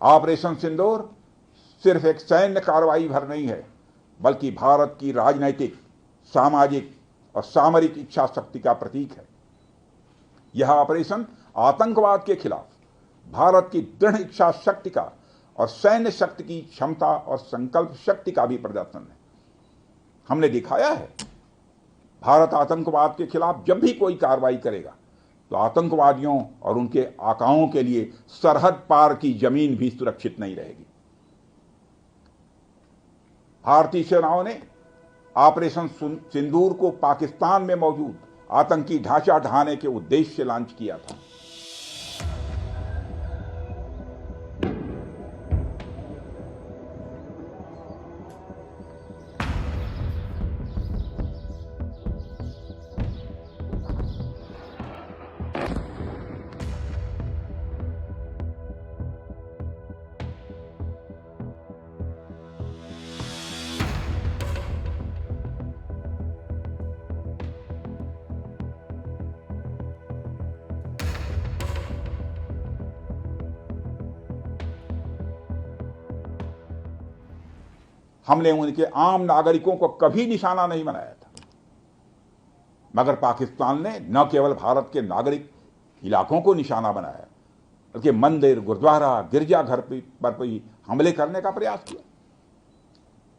Operation सिंदूर सिर्फ एक सैन्य कार्रवाई भर नहीं है, बल्कि भारत की राजनैतिक, सामाजिक और सामरिक इच्छा शक्ति का प्रतीक है। यह ऑपरेशन आतंकवाद के खिलाफ भारत की दृढ़ इच्छा शक्ति का और सैन्य शक्ति की क्षमता और संकल्प शक्ति का भी प्रदर्शन है। हमने दिखाया है, भारत आतंकवाद के खिलाफ जब भी कोई कार्रवाई करेगा तो आतंकवादियों और उनके आकाओं के लिए सरहद पार की जमीन भी सुरक्षित नहीं रहेगी। भारतीय सेनाओं ने ऑपरेशन सिंदूर को पाकिस्तान में मौजूद आतंकी ढांचा ढहाने के उद्देश्य से लॉन्च किया था। हमने उनके आम नागरिकों को कभी निशाना नहीं बनाया था, मगर पाकिस्तान ने न केवल भारत के नागरिक इलाकों को निशाना बनाया, बल्कि मंदिर, गुरुद्वारा, गिरजाघर पर भी हमले करने का प्रयास किया।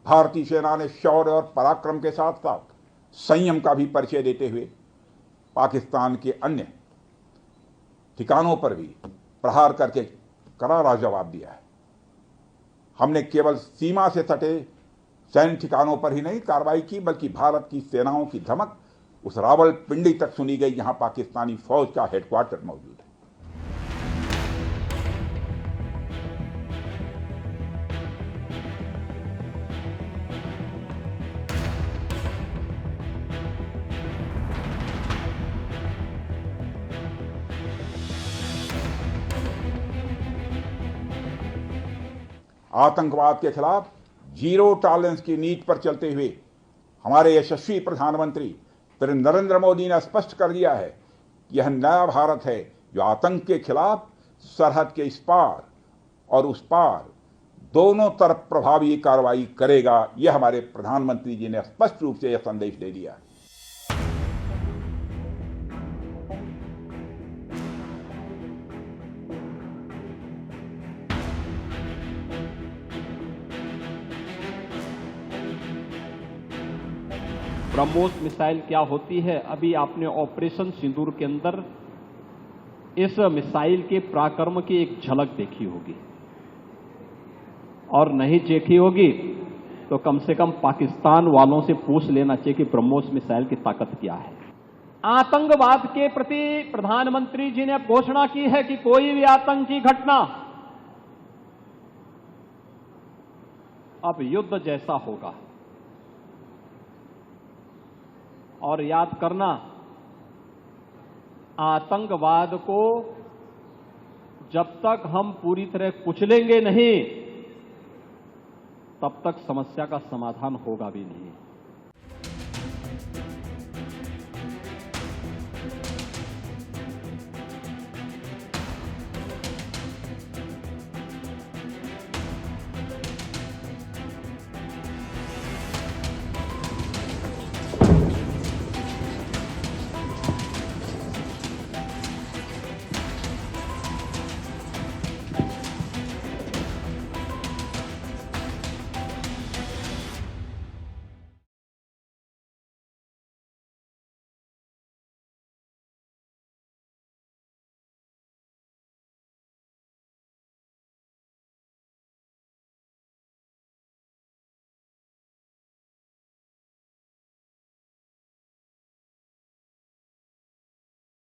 भारतीय सेना ने शौर्य और पराक्रम के साथ साथ संयम का भी परिचय देते हुए पाकिस्तान के अन्य ठिकानों पर भी प्रहार करके करारा जवाब दिया है। हमने केवल सीमा से सटे सैन्य ठिकानों पर ही नहीं कार्रवाई की, बल्कि भारत की सेनाओं की धमक उस रावलपिंडी तक सुनी गई जहां पाकिस्तानी फौज का हेडक्वार्टर मौजूद है। आतंकवाद के खिलाफ जीरो टॉलरेंस की नीति पर चलते हुए हमारे यशस्वी प्रधानमंत्री श्री नरेंद्र मोदी ने स्पष्ट कर दिया है कि यह नया भारत है जो आतंक के खिलाफ सरहद के इस पार और उस पार दोनों तरफ प्रभावी कार्रवाई करेगा। यह हमारे प्रधानमंत्री जी ने स्पष्ट रूप से यह संदेश दे दिया है। ब्रह्मोस मिसाइल क्या होती है, अभी आपने ऑपरेशन सिंदूर के अंदर इस मिसाइल के पराक्रम की एक झलक देखी होगी, और नहीं देखी होगी तो कम से कम पाकिस्तान वालों से पूछ लेना चाहिए कि ब्रह्मोस मिसाइल की ताकत क्या है। आतंकवाद के प्रति प्रधानमंत्री जी ने घोषणा की है कि कोई भी आतंकी घटना अब युद्ध जैसा होगा। और याद करना, आतंकवाद को जब तक हम पूरी तरह कुचलेंगे नहीं, तब तक समस्या का समाधान होगा भी नहीं।